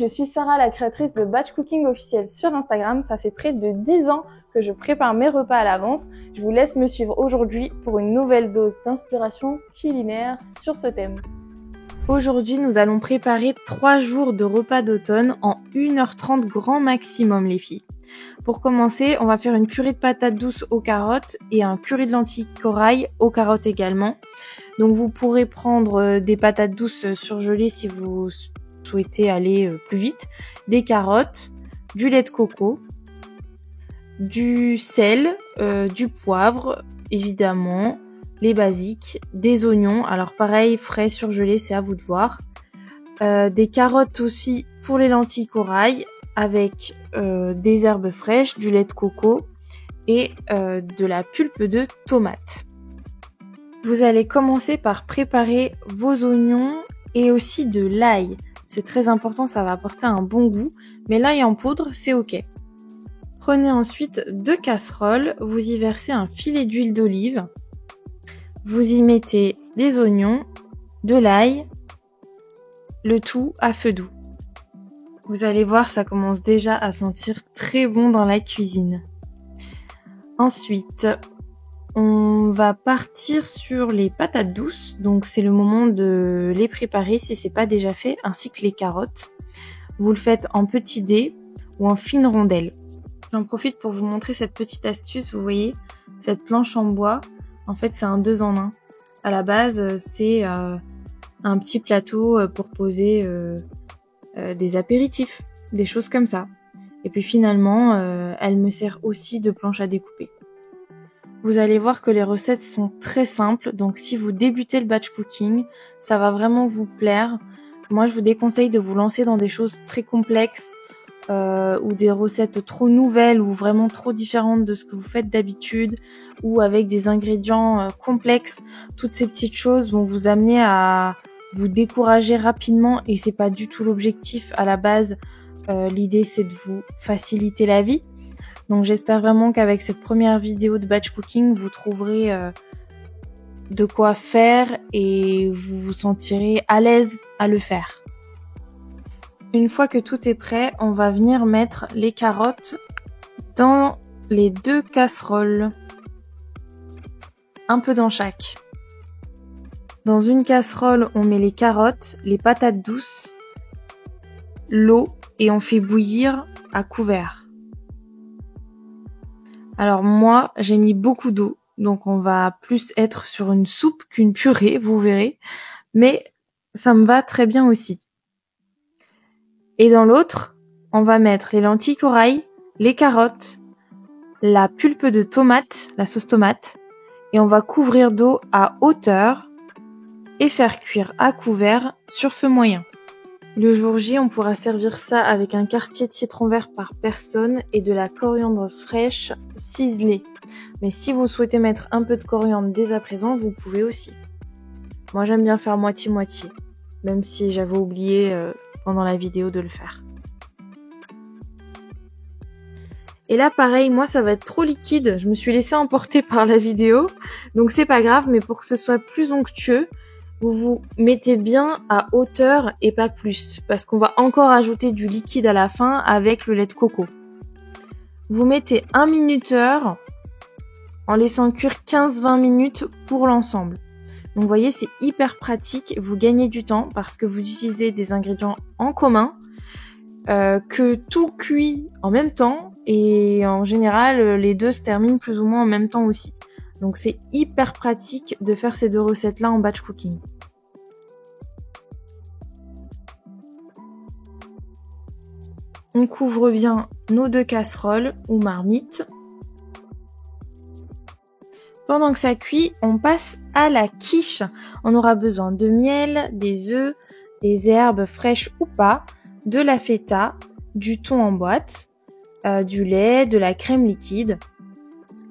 je suis Sarah, la créatrice de Batch Cooking officiel sur Instagram. Ça fait près de 10 ans que je prépare mes repas à l'avance. Je vous laisse me suivre aujourd'hui pour une nouvelle dose d'inspiration culinaire sur ce thème. Aujourd'hui, nous allons préparer 3 jours de repas d'automne en 1h30 grand maximum, les filles. Pour commencer, on va faire une purée de patates douces aux carottes et un curry de lentilles corail aux carottes également. Donc vous pourrez prendre des patates douces surgelées si vous souhaitez aller plus vite, des carottes, du lait de coco, du sel, du poivre évidemment, les basiques, des oignons, alors pareil frais surgelés, c'est à vous de voir, des carottes aussi pour les lentilles corail avec des herbes fraîches, du lait de coco et de la pulpe de tomate. Vous allez commencer par préparer vos oignons et aussi de l'ail. C'est très important, ça va apporter un bon goût, mais l'ail en poudre, c'est ok. Prenez ensuite 2 casseroles, vous y versez un filet d'huile d'olive, vous y mettez des oignons, de l'ail, le tout à feu doux. Vous allez voir, ça commence déjà à sentir très bon dans la cuisine. Ensuite, on va partir sur les patates douces, donc c'est le moment de les préparer si c'est pas déjà fait, ainsi que les carottes. Vous le faites en petits dés ou en fines rondelles. J'en profite pour vous montrer cette petite astuce, vous voyez, cette planche en bois, en fait c'est un 2 en 1. À la base, c'est un petit plateau pour poser des apéritifs, des choses comme ça. Et puis finalement, elle me sert aussi de planche à découper. Vous allez voir que les recettes sont très simples, donc si vous débutez le batch cooking, ça va vraiment vous plaire. Moi, je vous déconseille de vous lancer dans des choses très complexes ou des recettes trop nouvelles ou vraiment trop différentes de ce que vous faites d'habitude ou avec des ingrédients complexes. Toutes ces petites choses vont vous amener à vous décourager rapidement et c'est pas du tout l'objectif à la base. L'idée, c'est de vous faciliter la vie. Donc j'espère vraiment qu'avec cette première vidéo de batch cooking, vous trouverez de quoi faire et vous vous sentirez à l'aise à le faire. Une fois que tout est prêt, on va venir mettre les carottes dans les 2 casseroles. Un peu dans chaque. Dans une casserole, on met les carottes, les patates douces, l'eau et on fait bouillir à couvert. Alors moi, j'ai mis beaucoup d'eau, donc on va plus être sur une soupe qu'une purée, vous verrez. Mais ça me va très bien aussi. Et dans l'autre, on va mettre les lentilles corail, les carottes, la pulpe de tomate, la sauce tomate, et on va couvrir d'eau à hauteur et faire cuire à couvert sur feu moyen. Le jour J, on pourra servir ça avec un quartier de citron vert par personne et de la coriandre fraîche ciselée. Mais si vous souhaitez mettre un peu de coriandre dès à présent, vous pouvez aussi. Moi, j'aime bien faire moitié-moitié, même si j'avais oublié pendant la vidéo de le faire. Et là, pareil, moi, ça va être trop liquide. Je me suis laissée emporter par la vidéo, donc c'est pas grave, mais pour que ce soit plus onctueux, vous vous mettez bien à hauteur et pas plus, parce qu'on va encore ajouter du liquide à la fin avec le lait de coco. Vous mettez 1 minuteur en laissant cuire 15-20 minutes pour l'ensemble. Donc vous voyez, c'est hyper pratique, vous gagnez du temps parce que vous utilisez des ingrédients en commun, que tout cuit en même temps et en général les deux se terminent plus ou moins en même temps aussi. Donc c'est hyper pratique de faire ces 2 recettes-là en batch cooking. On couvre bien nos 2 casseroles ou marmites. Pendant que ça cuit, on passe à la quiche. On aura besoin de miel, des œufs, des herbes fraîches ou pas, de la feta, du thon en boîte, du lait, de la crème liquide.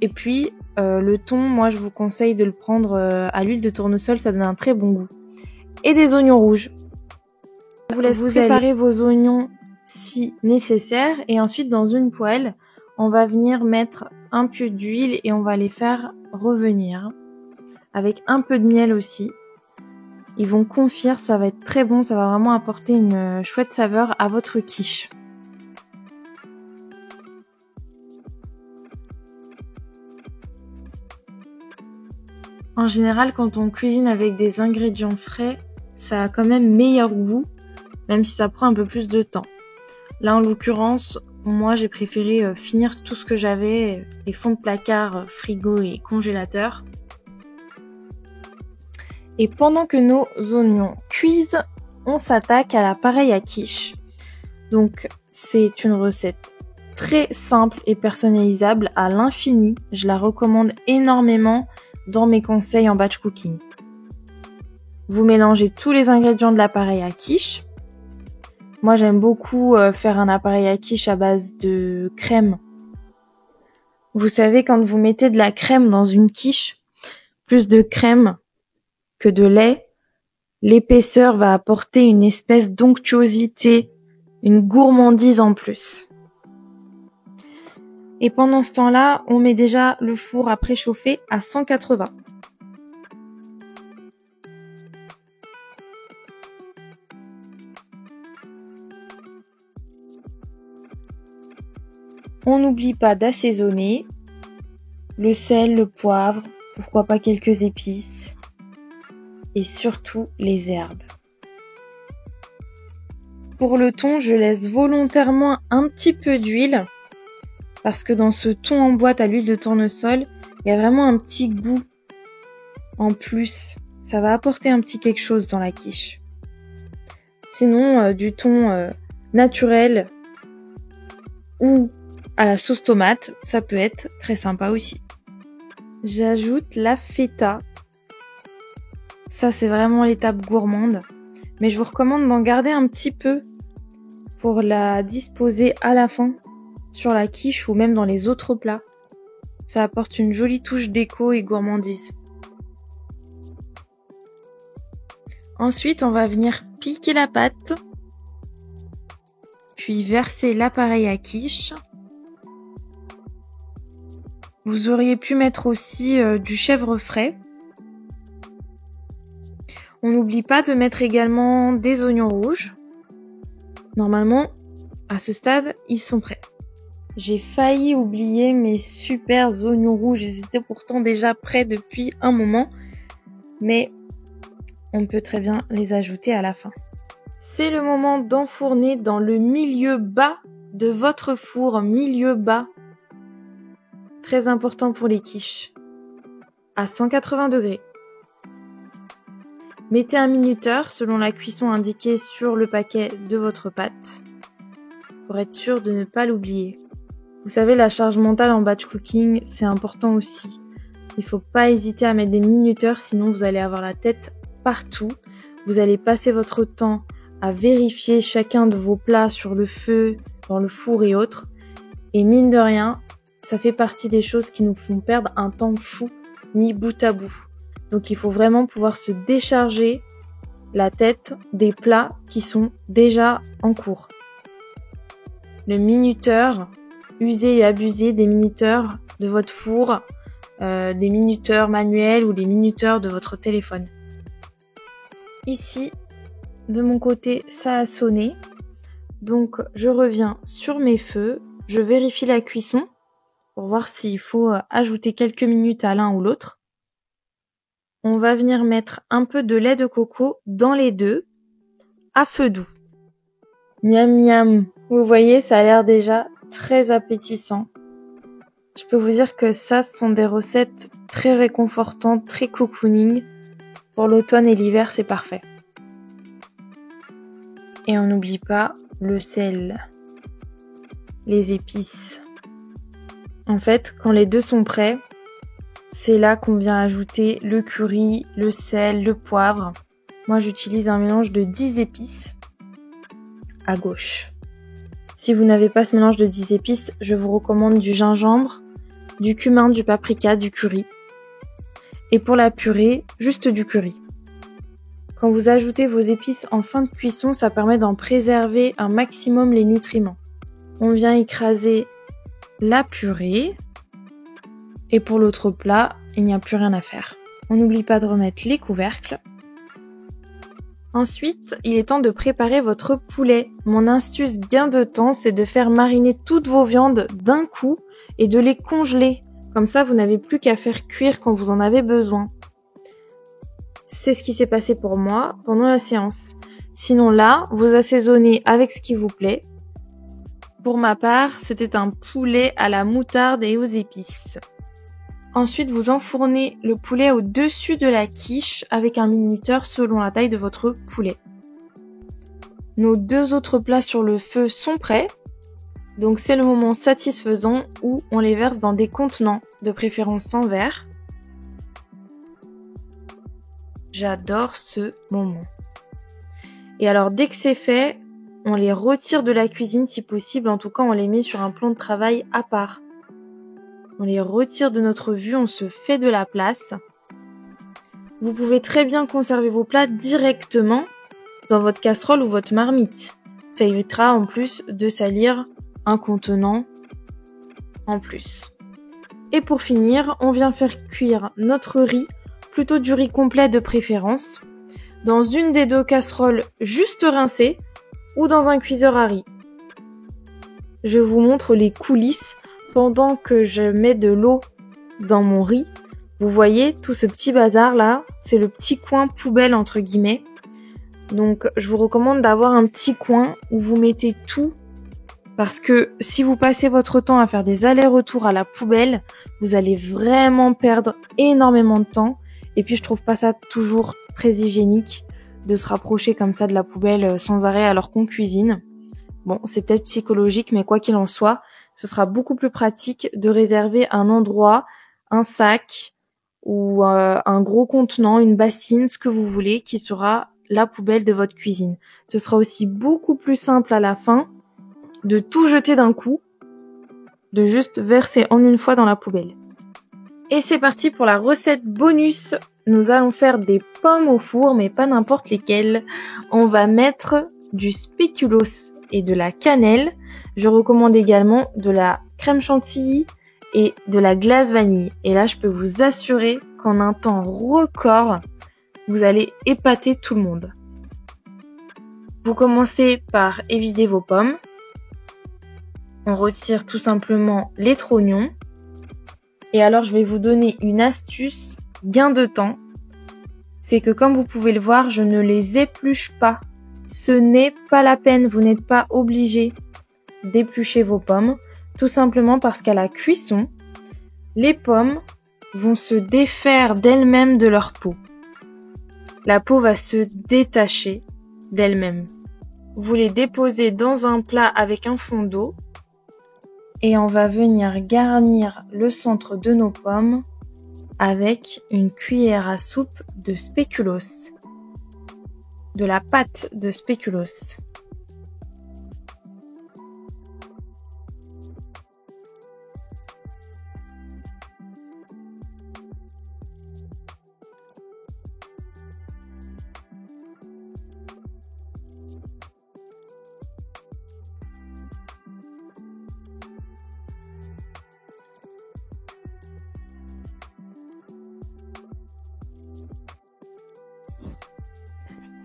Et puis le thon, moi je vous conseille de le prendre à l'huile de tournesol, ça donne un très bon goût. Et des oignons rouges. Je vous laisse préparer vos oignons si nécessaire et ensuite dans une poêle, on va venir mettre un peu d'huile et on va les faire revenir avec un peu de miel aussi. Ils vont confire, ça va être très bon, ça va vraiment apporter une chouette saveur à votre quiche. En général, quand on cuisine avec des ingrédients frais, ça a quand même meilleur goût, même si ça prend un peu plus de temps. Là, en l'occurrence, moi, j'ai préféré finir tout ce que j'avais, les fonds de placard, frigo et congélateur. Et pendant que nos oignons cuisent, on s'attaque à l'appareil à quiche. Donc, c'est une recette très simple et personnalisable à l'infini. Je la recommande énormément dans mes conseils en batch cooking. Vous mélangez tous les ingrédients de l'appareil à quiche. Moi, j'aime beaucoup faire un appareil à quiche à base de crème. Vous savez, quand vous mettez de la crème dans une quiche, plus de crème que de lait, l'épaisseur va apporter une espèce d'onctuosité, une gourmandise en plus. Et pendant ce temps-là, on met déjà le four à préchauffer à 180. On n'oublie pas d'assaisonner, le sel, le poivre, pourquoi pas quelques épices, et surtout les herbes. Pour le thon, je laisse volontairement un petit peu d'huile, parce que dans ce thon en boîte à l'huile de tournesol, il y a vraiment un petit goût en plus. Ça va apporter un petit quelque chose dans la quiche. Sinon, du thon naturel ou à la sauce tomate, ça peut être très sympa aussi. J'ajoute la feta. Ça, c'est vraiment l'étape gourmande. Mais je vous recommande d'en garder un petit peu pour la disposer à la fin sur la quiche ou même dans les autres plats. Ça apporte une jolie touche d'éco et gourmandise. Ensuite, on va venir piquer la pâte, puis verser l'appareil à quiche. Vous auriez pu mettre aussi du chèvre frais. On n'oublie pas de mettre également des oignons rouges. Normalement, à ce stade, ils sont prêts. J'ai failli oublier mes super oignons rouges. Ils étaient pourtant déjà prêts depuis un moment. Mais on peut très bien les ajouter à la fin. C'est le moment d'enfourner dans le milieu bas de votre four, milieu bas. Très important pour les quiches. À 180 degrés. Mettez un minuteur selon la cuisson indiquée sur le paquet de votre pâte pour être sûr de ne pas l'oublier. Vous savez, la charge mentale en batch cooking, c'est important aussi. Il ne faut pas hésiter à mettre des minuteurs, sinon vous allez avoir la tête partout. Vous allez passer votre temps à vérifier chacun de vos plats sur le feu, dans le four et autres. Et mine de rien, ça fait partie des choses qui nous font perdre un temps fou mis bout à bout. Donc il faut vraiment pouvoir se décharger la tête des plats qui sont déjà en cours. Le minuteur, usez et abusez des minuteurs de votre four, des minuteurs manuels ou des minuteurs de votre téléphone. Ici, de mon côté, ça a sonné. Donc je reviens sur mes feux, je vérifie la cuisson pour voir s'il faut ajouter quelques minutes à l'un ou l'autre. On va venir mettre un peu de lait de coco dans les deux, à feu doux. Miam miam, vous voyez, ça a l'air déjà très appétissant. Je peux vous dire que ça, ce sont des recettes très réconfortantes, très cocooning. Pour l'automne et l'hiver, c'est parfait. Et on n'oublie pas le sel, les épices. En fait, quand les deux sont prêts, c'est là qu'on vient ajouter le curry, le sel, le poivre. Moi, j'utilise un mélange de 10 épices à gauche. Si vous n'avez pas ce mélange de 10 épices, je vous recommande du gingembre, du cumin, du paprika, du curry. Et pour la purée, juste du curry. Quand vous ajoutez vos épices en fin de cuisson, ça permet d'en préserver un maximum les nutriments. On vient écraser la purée. Et pour l'autre plat, il n'y a plus rien à faire. On n'oublie pas de remettre les couvercles. Ensuite, il est temps de préparer votre poulet. Mon astuce gain de temps, c'est de faire mariner toutes vos viandes d'un coup et de les congeler. Comme ça, vous n'avez plus qu'à faire cuire quand vous en avez besoin. C'est ce qui s'est passé pour moi pendant la séance. Sinon là, vous assaisonnez avec ce qui vous plaît. Pour ma part, c'était un poulet à la moutarde et aux épices. Ensuite, vous enfournez le poulet au-dessus de la quiche avec un minuteur selon la taille de votre poulet. Nos 2 autres plats sur le feu sont prêts. Donc c'est le moment satisfaisant où on les verse dans des contenants, de préférence sans verre. J'adore ce moment. Et alors dès que c'est fait, on les retire de la cuisine si possible, en tout cas on les met sur un plan de travail à part. On les retire de notre vue, on se fait de la place. Vous pouvez très bien conserver vos plats directement dans votre casserole ou votre marmite. Ça évitera en plus de salir un contenant en plus. Et pour finir, on vient faire cuire notre riz, plutôt du riz complet de préférence, dans une des 2 casseroles juste rincées ou dans un cuiseur à riz. Je vous montre les coulisses pendant que je mets de l'eau dans mon riz. Vous voyez tout ce petit bazar là, c'est le petit coin poubelle entre guillemets. Donc je vous recommande d'avoir un petit coin où vous mettez tout, parce que si vous passez votre temps à faire des allers-retours à la poubelle, vous allez vraiment perdre énormément de temps. Et puis je trouve pas ça toujours très hygiénique de se rapprocher comme ça de la poubelle sans arrêt alors qu'on cuisine. Bon, c'est peut-être psychologique, mais quoi qu'il en soit, ce sera beaucoup plus pratique de réserver un endroit, un sac ou un gros contenant, une bassine, ce que vous voulez, qui sera la poubelle de votre cuisine. Ce sera aussi beaucoup plus simple à la fin de tout jeter d'un coup, de juste verser en une fois dans la poubelle. Et c'est parti pour la recette bonus. Nous allons faire des pommes au four, mais pas n'importe lesquelles. On va mettre du spéculoos et de la cannelle. Je recommande également de la crème chantilly et de la glace vanille. Et là, je peux vous assurer qu'en un temps record, vous allez épater tout le monde. Vous commencez par évider vos pommes. On retire tout simplement les trognons. Et alors, je vais vous donner une astuce gain de temps. C'est que comme vous pouvez le voir, je ne les épluche pas. Ce n'est pas la peine, vous n'êtes pas obligé d'éplucher vos pommes, tout simplement parce qu'à la cuisson, les pommes vont se défaire d'elles-mêmes de leur peau. La peau va se détacher d'elle-même. Vous les déposez dans un plat avec un fond d'eau et on va venir garnir le centre de nos pommes avec une cuillère à soupe de spéculoos. De la pâte de spéculoos.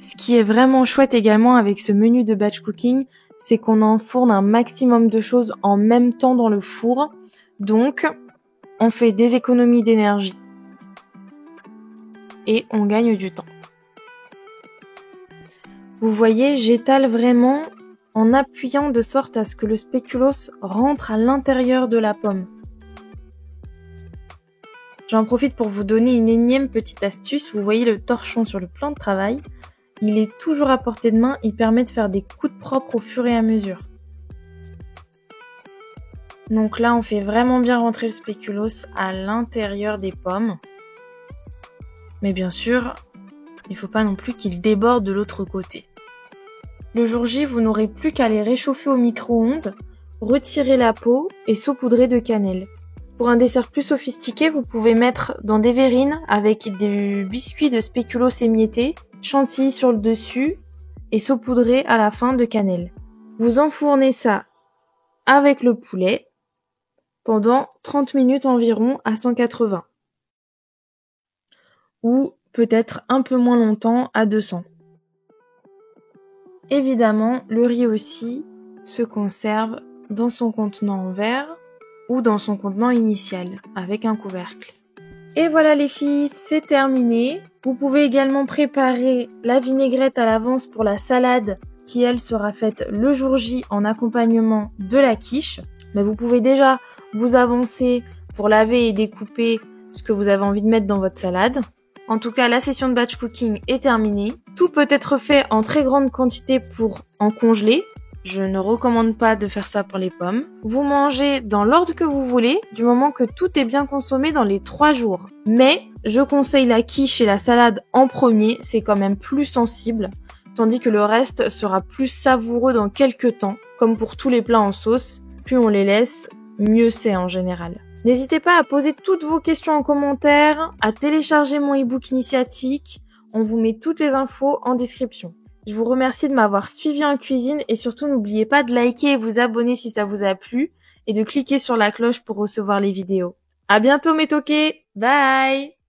Ce qui est vraiment chouette également avec ce menu de batch cooking, c'est qu'on enfourne un maximum de choses en même temps dans le four. Donc, on fait des économies d'énergie. Et on gagne du temps. Vous voyez, j'étale vraiment en appuyant de sorte à ce que le spéculoos rentre à l'intérieur de la pomme. J'en profite pour vous donner une énième petite astuce. Vous voyez le torchon sur le plan de travail. Il est toujours à portée de main, il permet de faire des coups de propre au fur et à mesure. Donc là, on fait vraiment bien rentrer le spéculoos à l'intérieur des pommes. Mais bien sûr, il ne faut pas non plus qu'il déborde de l'autre côté. Le jour J, vous n'aurez plus qu'à les réchauffer au micro-ondes, retirer la peau et saupoudrer de cannelle. Pour un dessert plus sophistiqué, vous pouvez mettre dans des verrines avec des biscuits de spéculoos émiettés, chantilly sur le dessus et saupoudrer à la fin de cannelle. Vous enfournez ça avec le poulet pendant 30 minutes environ à 180. Ou peut-être un peu moins longtemps à 200. Évidemment, le riz aussi se conserve dans son contenant en verre ou dans son contenant initial avec un couvercle. Et voilà les filles, c'est terminé. Vous pouvez également préparer la vinaigrette à l'avance pour la salade qui elle sera faite le jour J en accompagnement de la quiche. Mais vous pouvez déjà vous avancer pour laver et découper ce que vous avez envie de mettre dans votre salade. En tout cas, la session de batch cooking est terminée. Tout peut être fait en très grande quantité pour en congeler. Je ne recommande pas de faire ça pour les pommes. Vous mangez dans l'ordre que vous voulez, du moment que tout est bien consommé dans les 3 jours. Mais je conseille la quiche et la salade en premier, c'est quand même plus sensible, tandis que le reste sera plus savoureux dans quelques temps. Comme pour tous les plats en sauce, plus on les laisse, mieux c'est en général. N'hésitez pas à poser toutes vos questions en commentaire, à télécharger mon e-book initiatique. On vous met toutes les infos en description. Je vous remercie de m'avoir suivi en cuisine et surtout n'oubliez pas de liker et vous abonner si ça vous a plu et de cliquer sur la cloche pour recevoir les vidéos. À bientôt mes toqués, bye!